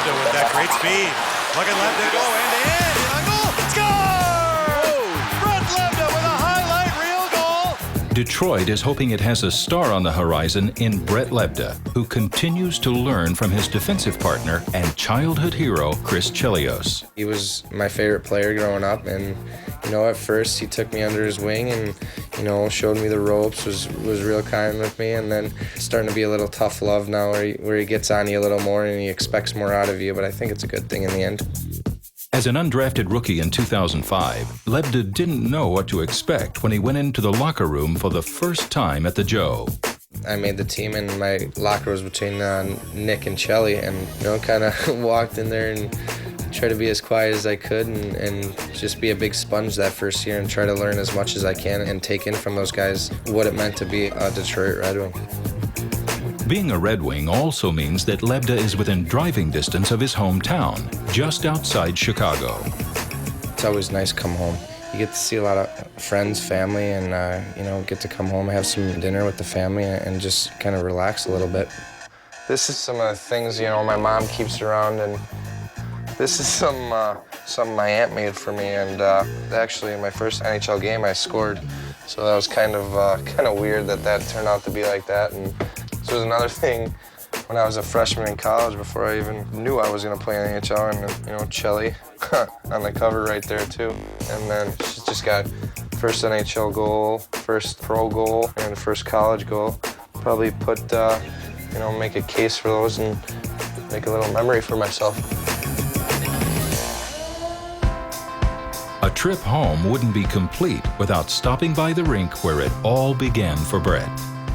Lebda with that great speed. Look at Lebda go end-to-end. In on goal. Score! Brett Lebda with a highlight reel goal. Detroit is hoping it has a star on the horizon in Brett Lebda, who continues to learn from his defensive partner and childhood hero, Chris Chelios. He was my favorite player growing up, and at first he took me under his wing and showed me the ropes, was real kind with me, and then it's starting to be a little tough love now where he gets on you a little more and he expects more out of you, but I think it's a good thing in the end. As an undrafted rookie in 2005, Lebda didn't know what to expect when he went into the locker room for the first time at the Joe. I made the team, and my locker was between Nick and Chelly, and kind of walked in there and try to be as quiet as I could and just be a big sponge that first year and try to learn as much as I can and take in from those guys what it meant to be a Detroit Red Wing. Being a Red Wing also means that Lebda is within driving distance of his hometown, just outside Chicago. It's always nice to come home. You get to see a lot of friends, family, and get to come home, have some dinner with the family, and just kind of relax a little bit. This is some of the things my mom keeps around, and this is something my aunt made for me, and actually in my first NHL game I scored, so that was kind of weird that turned out to be like that. And this was another thing when I was a freshman in college before I even knew I was going to play in the NHL, and Chelly on the cover right there too. And then she's just got first NHL goal, first pro goal, and first college goal. Probably put make a case for those and make a little memory for myself. A trip home wouldn't be complete without stopping by the rink where it all began for Brett.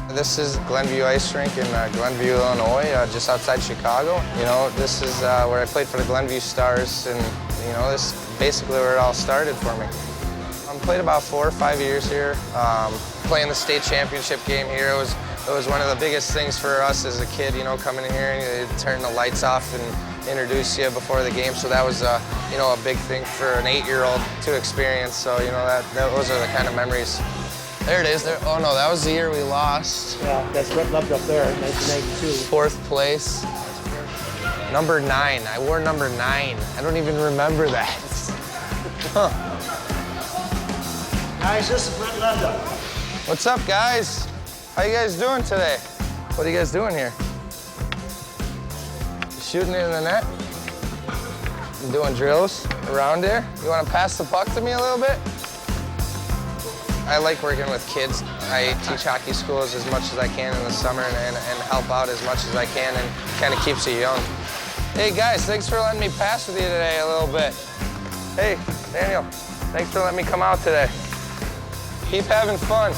This is Glenview Ice Rink in Glenview, Illinois, just outside Chicago. This is where I played for the Glenview Stars, and this is basically where it all started for me. I played about 4 or 5 years here, playing the state championship game here. It was one of the biggest things for us as a kid, coming in here and they'd turn the lights off and introduce you before the game. So that was, a big thing for an 8-year-old to experience. So, those are the kind of memories. There it is. There. Oh, no, that was the year we lost. Yeah, that's Brett Lebda up there, 1992. 4th place. Number 9. I wore number 9. I don't even remember that. Huh. Guys, this is Brett Lebda. What's up, guys? How you guys doing today? What are you guys doing here? Shooting it in the net? Doing drills around here? You want to pass the puck to me a little bit? I like working with kids. I teach hockey schools as much as I can in the summer and help out as much as I can, and kind of keeps you young. Hey guys, thanks for letting me pass with you today a little bit. Hey, Daniel, thanks for letting me come out today. Keep having fun.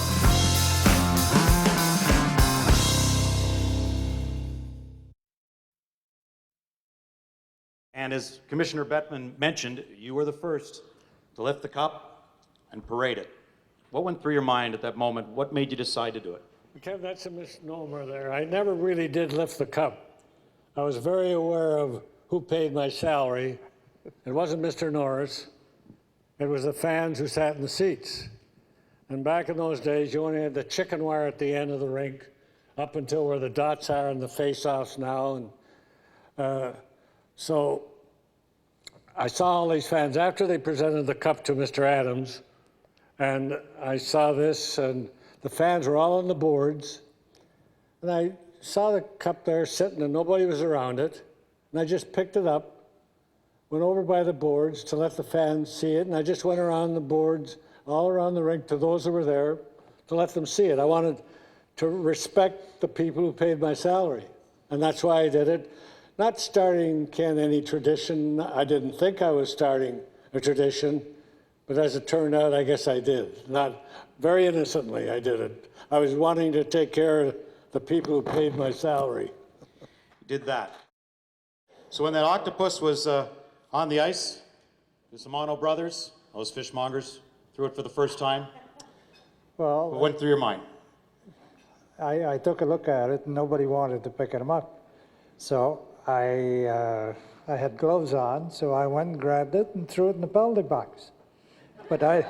And as Commissioner Bettman mentioned, you were the first to lift the cup and parade it. What went through your mind at that moment? What made you decide to do it? Kev, that's a misnomer there. I never really did lift the cup. I was very aware of who paid my salary. It wasn't Mr. Norris. It was the fans who sat in the seats. And back in those days, you only had the chicken wire at the end of the rink, up until where the dots are in the face-offs now. And so I saw all these fans after they presented the cup to Mr. Adams, and I saw this, and the fans were all on the boards, and I saw the cup there sitting, and nobody was around it, and I just picked it up, went over by the boards to let the fans see it, and I just went around the boards, all around the rink to those that were there, to let them see it. I wanted to respect the people who paid my salary, and that's why I did it. Not starting, Ken, any tradition. I didn't think I was starting a tradition, but as it turned out, I guess I did. Not very innocently, I did it. I was wanting to take care of the people who paid my salary. You did that. So when that octopus was on the ice, the Simano brothers, those fishmongers, threw it for the first time. Well, what went through your mind? I took a look at it, and nobody wanted to pick them up. So I had gloves on, so I went and grabbed it and threw it in the penalty box. But I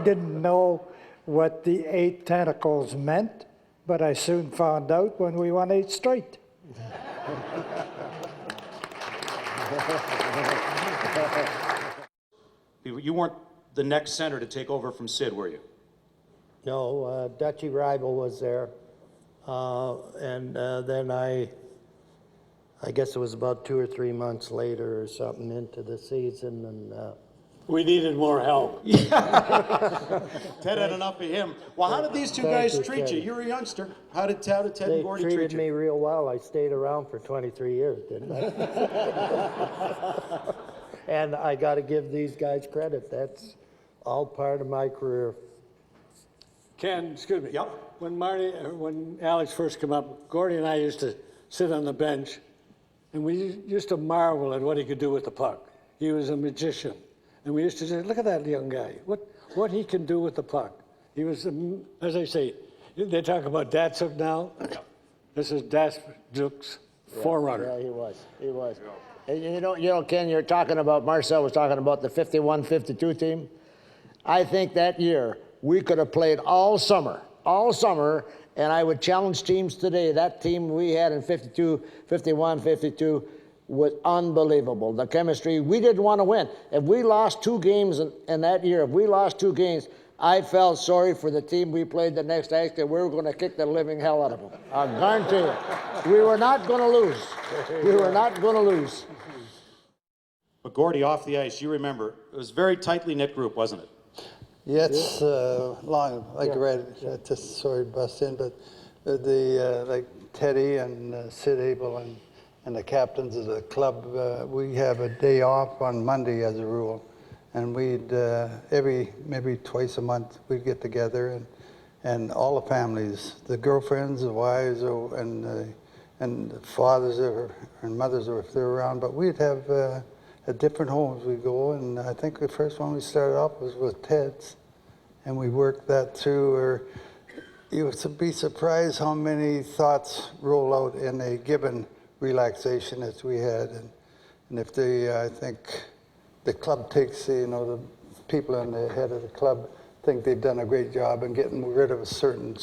didn't know what the 8 tentacles meant, but I soon found out when we won 8 straight. You weren't the next center to take over from Sid, were you? No, Dutchy Rival was there. Then I guess it was about 2 or 3 months later or something into the season, and We needed more help. Ted had enough of him. Well, how did these two guys treat you? You're a youngster. How did Ted and Gordy treat you? They treated me real well. I stayed around for 23 years, didn't I? And I got to give these guys credit. That's all part of my career. Ken, excuse me. Yep. When Alex first came up, Gordy and I used to sit on the bench, and we used to marvel at what he could do with the puck. He was a magician. And we used to say, look at that young guy, what he can do with the puck. He was, as I say, they talk about Datsuk now. This is Datsuk's forerunner. Yeah, he was. And you know, Ken, you're talking about, Marcel was talking about the 51-52 team. I think that year we could have played all summer, and I would challenge teams today. That team we had in 51-52 was unbelievable. The chemistry, we didn't want to win. If we lost 2 games in that year, I felt sorry for the team we played the next night, that we were going to kick the living hell out of them. I guarantee you. We were not going to lose. We were not going to lose. But Gordy, off the ice, you remember, it was a very tightly knit group, wasn't it? Yeah, it's long. Like I read, just sorry to bust in, but like Teddy and Sid Abel and the captains of the club, we have a day off on Monday as a rule, and we'd maybe twice a month we'd get together and all the families, the girlfriends, the wives, and the fathers and mothers, if they're around, but we'd have. At different homes we go, and I think the first one we started off was with Ted's, and we worked that through. Or you would be surprised how many thoughts roll out in a given relaxation that we had, and if I think the club takes, the people on the head of the club think they've done a great job in getting rid of a certain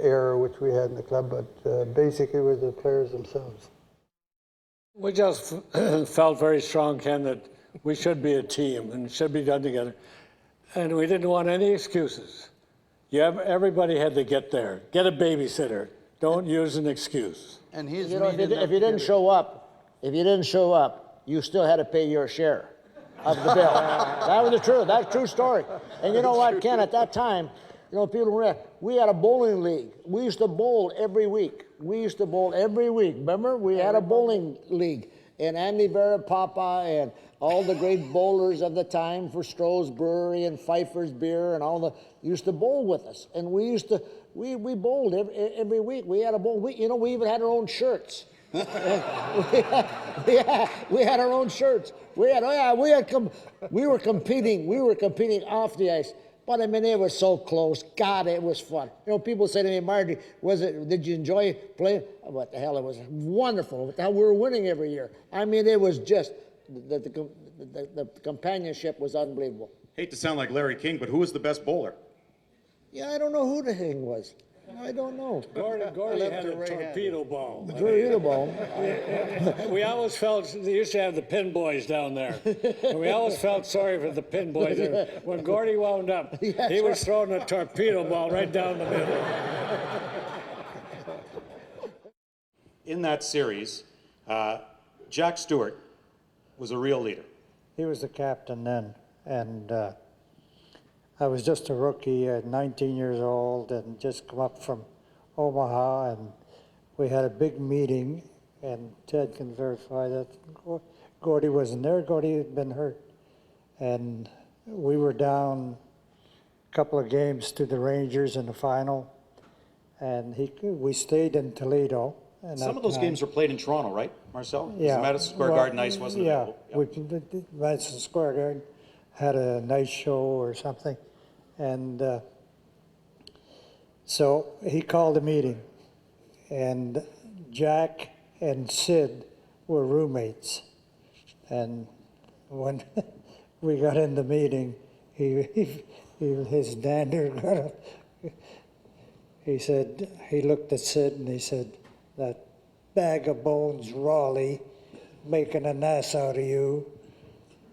error which we had in the club, but basically it was the players themselves. We just felt very strong, Ken, that we should be a team and it should be done together. And we didn't want any excuses. Everybody had to get there. Get a babysitter. Don't use an excuse. And he's If you didn't show up, you still had to pay your share of the bill. That was the truth. That's a true story. And you know what, Ken, at that time, people were, we had a bowling league. We used to bowl every week. Remember? We had a bowling league. And Andy Verapapa and all the great bowlers of the time for Stroh's Brewery and Pfeiffer's Beer and all used to bowl with us. And we bowled every week. We had a bowl. We even had our own shirts. we had our own shirts. We were competing off the ice. But I mean, it was so close. God, it was fun. People say to me, Marty, did you enjoy playing? What the hell, it was wonderful. What the hell, we were winning every year. I mean, it was just, the companionship was unbelievable. Hate to sound like Larry King, but who was the best bowler? Yeah, I don't know who the thing was. I don't know. Gordy had a torpedo ball. Torpedo ball. We always felt, they used to have the pin boys down there. And we always felt sorry for the pin boys. And when Gordy wound up, he was throwing a torpedo ball right down the middle. In that series, Jack Stewart was a real leader. He was the captain then, and I was just a rookie at 19 years old and just come up from Omaha, and we had a big meeting, and Ted can verify that Gordy wasn't there. Gordy had been hurt, and we were down a couple of games to the Rangers in the final, and we stayed in Toledo. And some of those games were played in Toronto, right, Marcel? Yeah. Madison Square Garden ice wasn't available. Yeah, Madison Square Garden had a nice show or something. And so he called a meeting, and Jack and Sid were roommates. And when we got in the meeting, his dander got up. He looked at Sid and he said, "That bag of bones, Raleigh, making an ass out of you.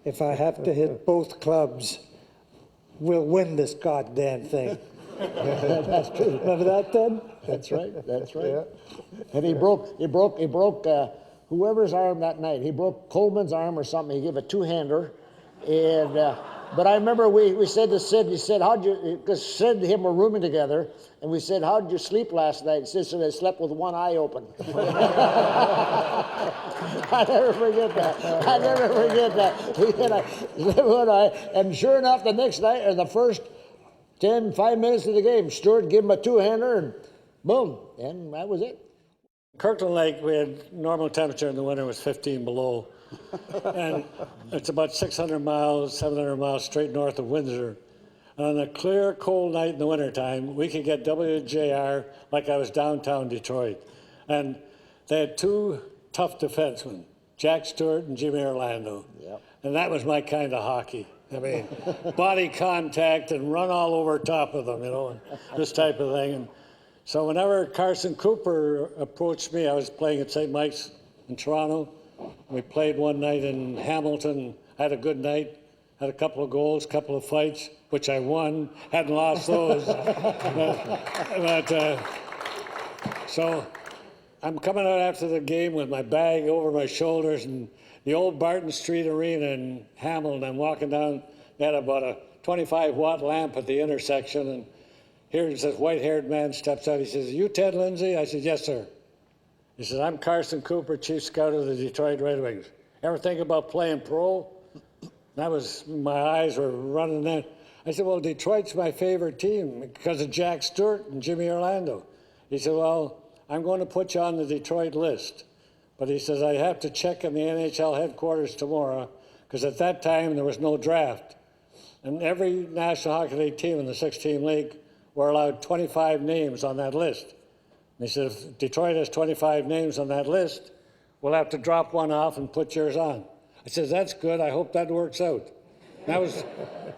If I have to hit both clubs, we'll win this goddamn thing. That's true. Remember that, Ted? That's right. That's right. Yeah. And he broke whoever's arm that night. He broke Coleman's arm or something. He gave a two-hander, and but I remember we said to Sid. He said, "How'd you?" Because Sid and him were rooming together, and we said, "How'd you sleep last night?" He said, "So they slept with one eye open." I never forget that. I never forget that. He had a one eye, and sure enough, the next night or the first 5 minutes of the game, Stewart gave him a two-hander, and boom, and that was it. Kirkland Lake, we had normal temperature in the winter was 15 below. And it's about 600 miles, 700 miles straight north of Windsor. And on a clear, cold night in the wintertime, we could get WJR like I was downtown Detroit. And they had two tough defensemen, Jack Stewart and Jimmy Orlando. Yep. And that was my kind of hockey. I mean, body contact and run all over top of them, you know, and this type of thing. And so whenever Carson Cooper approached me, I was playing at St. Mike's in Toronto. We played one night in Hamilton, had a good night, had a couple of goals, couple of fights, which I won, hadn't lost those. So I'm coming out after the game with my bag over my shoulders, and the old Barton Street Arena in Hamilton, I'm walking down, they had about a 25-watt lamp at the intersection, and here's this white-haired man steps out. He says, "You Ted Lindsay?" I said, "Yes, sir." He says, "I'm Carson Cooper, chief scout of the Detroit Red Wings. Ever think about playing pro?" That was, my eyes were running then. I said, "Well, Detroit's my favorite team because of Jack Stewart and Jimmy Orlando." He said, "Well, I'm going to put you on the Detroit list." But he says, "I have to check in the NHL headquarters tomorrow because at that time there was no draft. And every National Hockey League team in the 6-team league were allowed 25 names on that list." And he said, "If Detroit has 25 names on that list, we'll have to drop one off and put yours on." I said, "That's good. I hope that works out." That was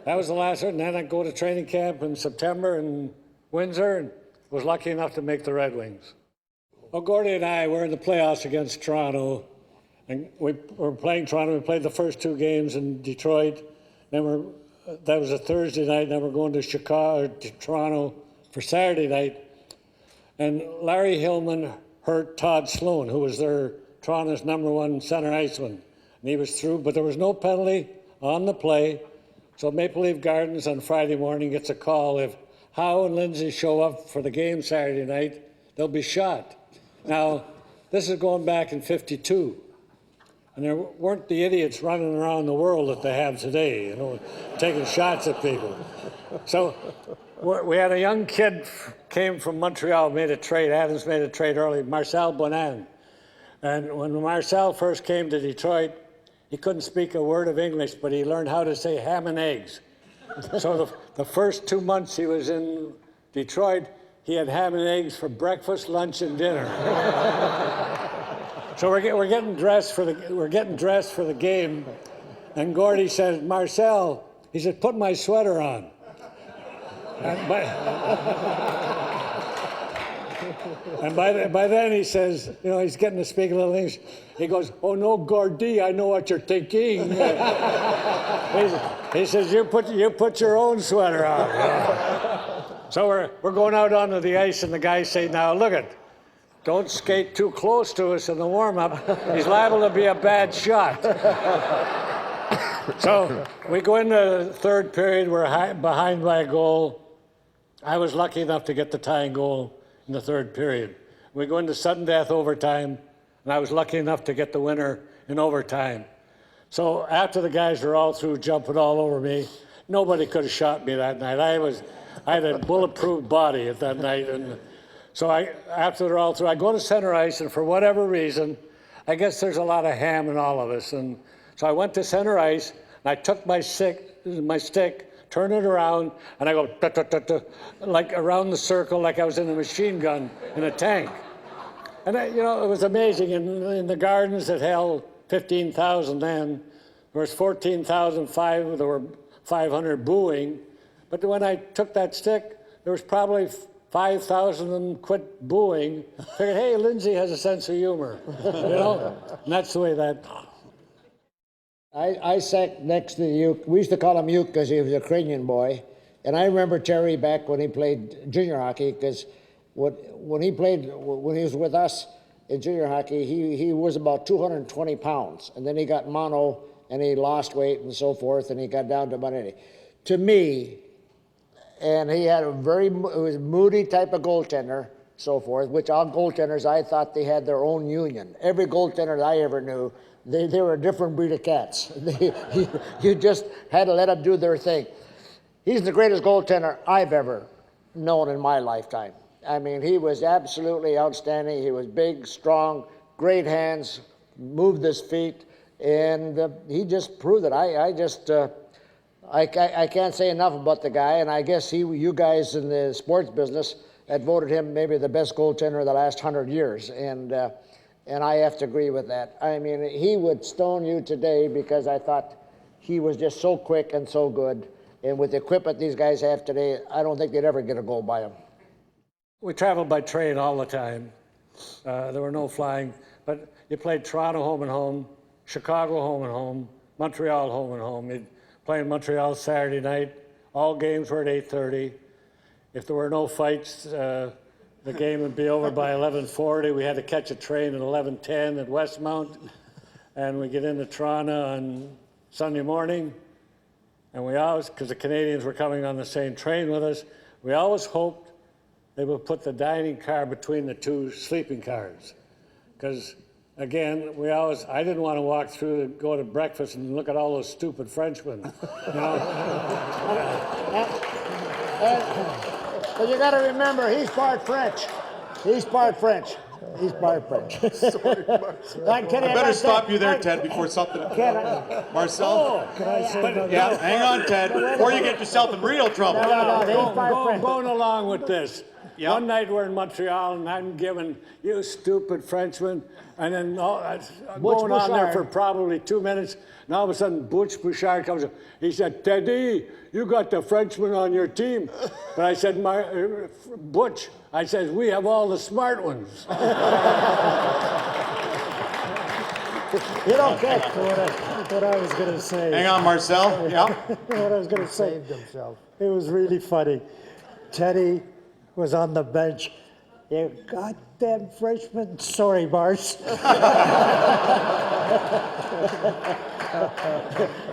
the last one. And then I go to training camp in September in Windsor and was lucky enough to make the Red Wings. Well, Gordy and I were in the playoffs against Toronto, and we were playing Toronto. We played the first two games in Detroit. Then that was a Thursday night. Then we're going to Toronto for Saturday night. And Larry Hillman hurt Todd Sloan, who was their Toronto's #1 center iceman. And he was through, but there was no penalty on the play. So Maple Leaf Gardens on Friday morning gets a call. If Howe and Lindsay show up for the game Saturday night, they'll be shot. Now, this is going back in '52. And there weren't the idiots running around the world that they have today, you know, taking shots at people. So we had a young kid came from Montreal, made a trade. Adams made a trade early, Marcel Bonan. And when Marcel first came to Detroit, he couldn't speak a word of English, but he learned how to say ham and eggs. So the first 2 months he was in Detroit, he had ham and eggs for breakfast, lunch, and dinner. So we're getting dressed for the game, and Gordy said, "Marcel," he said, "put my sweater on." And by then he says, you know, he's getting to speak a little English. He goes, "Oh no, Gordy, I know what you're thinking." He says, "You put your own sweater on." So we're going out onto the ice, and the guys say, "Now look it. Don't skate too close to us in the warm-up. He's liable to be a bad shot." So we go into the third period. We're behind by a goal. I was lucky enough to get the tying goal in the third period. We go into sudden death overtime, and I was lucky enough to get the winner in overtime. So after the guys were all through jumping all over me, nobody could have shot me that night. I had a bulletproof body at that night, and so after they're all through, I go to center ice, and for whatever reason, I guess there's a lot of ham in all of us. And so I went to center ice, and I took my stick, turn it around, and I go, like around the circle, like I was in a machine gun in a tank. And you know, it was amazing. In the Gardens that held 15,000 then, there was 14,500, there were 500 booing. But when I took that stick, there was probably 5,000 of them quit booing. Figured, hey, Lindsay has a sense of humor, you know? And that's the way that. I sat next to Uke. We used to call him Uke because he was a Ukrainian boy. And I remember Terry back when he played junior hockey, because when he was with us in junior hockey, he was about 220 pounds. And then he got mono, and he lost weight and so forth, and he got down to about 80. To me, and he had a very moody type of goaltender, so forth, which all goaltenders, I thought they had their own union. Every goaltender that I ever knew, they were a different breed of cats. You just had to let them do their thing. He's the greatest goaltender I've ever known in my lifetime. I mean, he was absolutely outstanding. He was big, strong, great hands, moved his feet, and he just proved it. I can't say enough about the guy, and I guess you guys in the sports business had voted him maybe the best goaltender of the last 100 years, and I have to agree with that. I mean, he would stone you today because I thought he was just so quick and so good, and with the equipment these guys have today, I don't think they'd ever get a goal by him. We traveled by train all the time. There were no flying, but you played Toronto home and home, Chicago home and home, Montreal home and home. You'd play in Montreal Saturday night. All games were at 8:30. If there were no fights, the game would be over by 11:40. We had to catch a train at 11:10 at Westmount, and we get into Toronto on Sunday morning. And we always, because the Canadians were coming on the same train with us, we always hoped they would put the dining car between the two sleeping cars. Because, again, I didn't want to walk through to go to breakfast and look at all those stupid Frenchmen. You know? But you got to remember, he's part French. He's part French. He's part French. I better stop you there, Ted, before something. Marcel? Can I say Yeah, hang on, Ted, before you get yourself in real trouble. Going along with this. Yep. One night we're in Montreal, and I'm giving you stupid Frenchman, and then going on there for probably 2 minutes, and all of a sudden Butch Bouchard comes up. He said, Teddy, you got the Frenchman on your team. But I said, Butch, I said, we have all the smart ones. You don't get what I was going to say. Hang on, Marcel. Yeah. What I was going to say. Saved himself. It was really funny. Teddy was on the bench. You goddamn Frenchman. Sorry, Mars.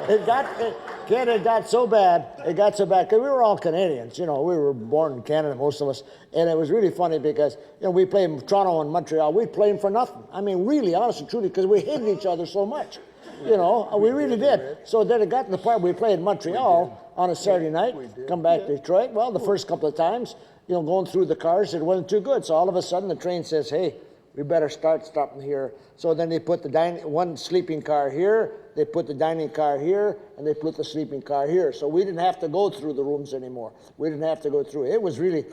It got so bad, because we were all Canadians, you know, we were born in Canada, most of us, and it was really funny because, you know, we played in Toronto and Montreal, we played them for nothing. I mean, really, honestly, truly, because we hated each other so much, you know, we really did. So then it got to the point we played in Montreal on a Saturday night, come back to Detroit. Well, the first couple of times, you know, going through the cars, it wasn't too good. So all of a sudden the train says, hey, we better start stopping here. So then they put the one sleeping car here, they put the dining car here, and they put the sleeping car here. So we didn't have to go through the rooms anymore. We didn't have to go through. It was really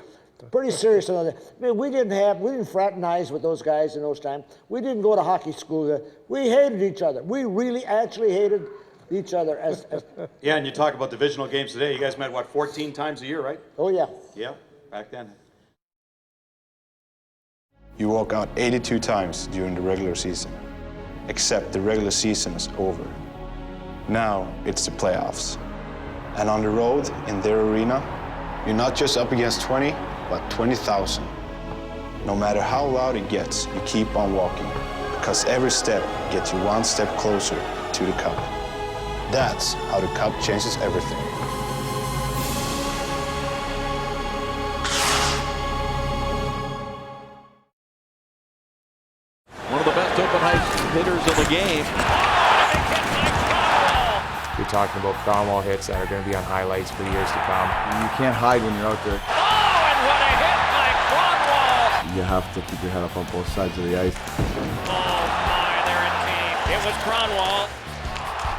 pretty serious. I mean, we didn't fraternize with those guys in those times. We didn't go to hockey school. We hated each other. We really actually hated each other. Yeah, and you talk about divisional games today. You guys met, what, 14 times a year, right? Oh, yeah. Yeah, back then. You walk out 82 times during the regular season, except the regular season is over. Now it's the playoffs. And on the road, in their arena, you're not just up against 20, but 20,000. No matter how loud it gets, you keep on walking, because every step gets you one step closer to the cup. That's how the cup changes everything. One of the best open ice hitters in the game. You're talking about Cromwell hits that are going to be on highlights for years to come. You can't hide when you're out there. Oh, and what a hit by Cromwell! You have to keep your head up on both sides of the ice. Oh my, they're in team. It was Cromwell.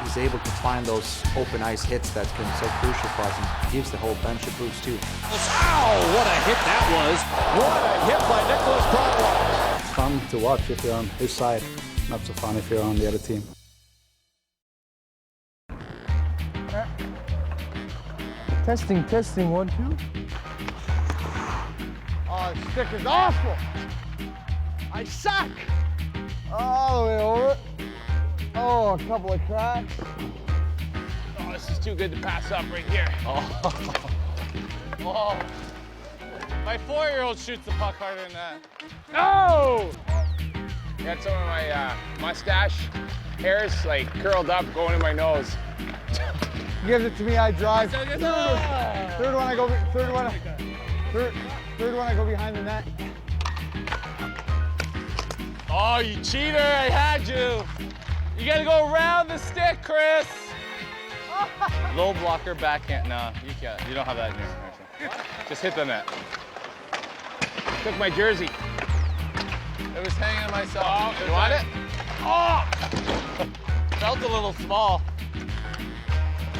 He's able to find those open ice hits that's been so crucial for us and gives the whole bench a boost too. Ow, what a hit that was. What a hit by Nicholas Cromwell. Fun to watch if you're on his side, not so fun if you're on the other team. Testing, 1, 2. Oh, the stick is awful. I suck. All the way over. Oh, a couple of cracks. Oh, this is too good to pass up right here. Oh. Oh. My 4-year-old shoots the puck harder than that. No! Got some of my mustache hairs like curled up going in my nose. Gives it to me, I drive. Third one I go behind the net. Oh, you cheater, I had you. You gotta go around the stick, Chris. Low blocker, backhand. No, you can't. You don't have that in your arsenal. Just hit the net. Took my jersey. It was hanging on myself. You want it? Oh! Felt a little small.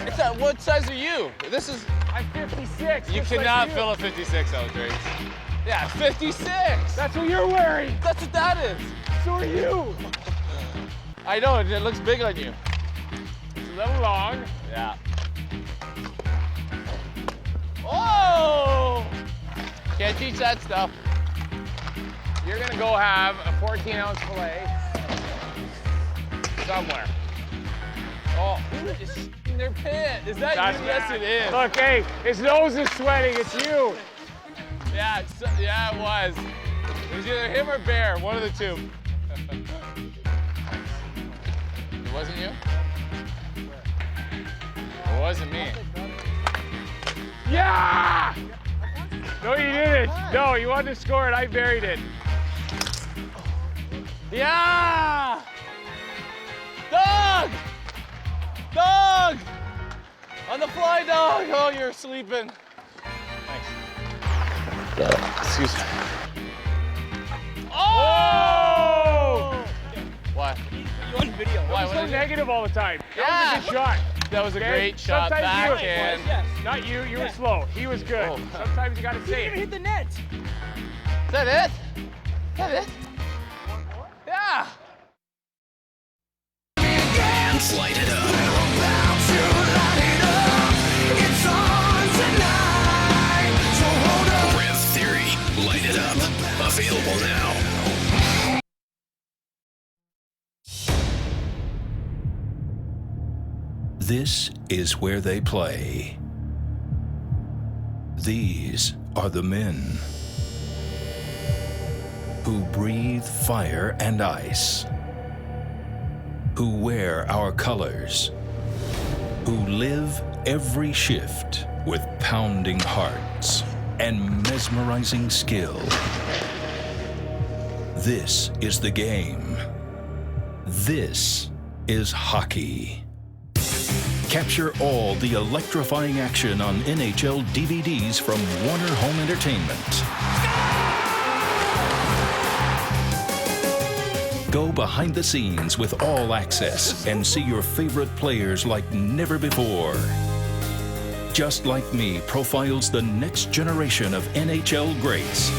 It's that, what size are you? This is... I'm 56. You cannot fill a 56 out, Drake. Yeah, 56. That's what you're wearing. That's what that is. So are you. I know, it looks big on you. It's a little long. Yeah. Oh! Can't teach that stuff. You're gonna go have a 14-ounce fillet somewhere. Oh, who is in their pit? Is that you? Yes, it is. Look, hey, his nose is sweating. It's you. Yeah, yeah, it was. It was either him or Bear, one of the two. It wasn't you? It wasn't me. Yeah! No, you didn't. No, you wanted to score it. I buried it. Yeah! Dog! Dog! On the fly, dog! Oh, you're sleeping. Thanks. Excuse me. Oh! What? You're on video. Why? You're so negative all the time. Yeah. That was a good shot. That was a Okay? great shot. Sometimes Backhand. Not you. You were slow. He was good. Oh. Sometimes you got to say it. hit the net. Is that it? Is that it? Yeah. Light it up. Rev Theory, Light It Up. Available now. This is where they play. These are the men who breathe fire and ice, who wear our colors, who live every shift with pounding hearts and mesmerizing skill. This is the game. This is hockey. Capture all the electrifying action on NHL DVDs from Warner Home Entertainment. Go behind the scenes with All Access and see your favorite players like never before. Just Like Me profiles the next generation of NHL greats.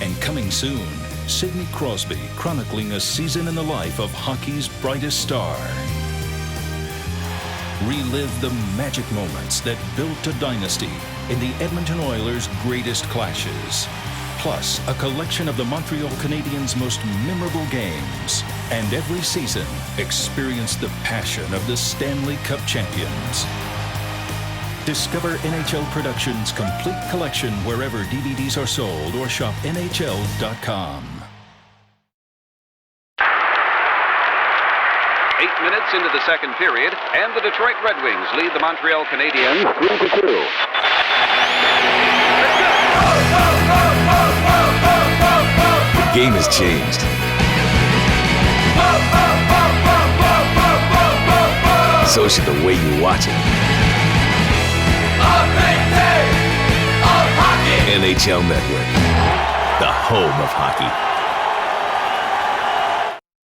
And coming soon, Sidney Crosby chronicling a season in the life of hockey's brightest star. Relive the magic moments that built a dynasty in the Edmonton Oilers' greatest clashes. Plus, a collection of the Montreal Canadiens' most memorable games. And every season, experience the passion of the Stanley Cup champions. Discover NHL Productions' complete collection wherever DVDs are sold or shop NHL.com. 8 minutes into the second period, and the Detroit Red Wings lead the Montreal Canadiens 3-2. The game has changed. So should the way you watch it. NHL Network, the home of hockey.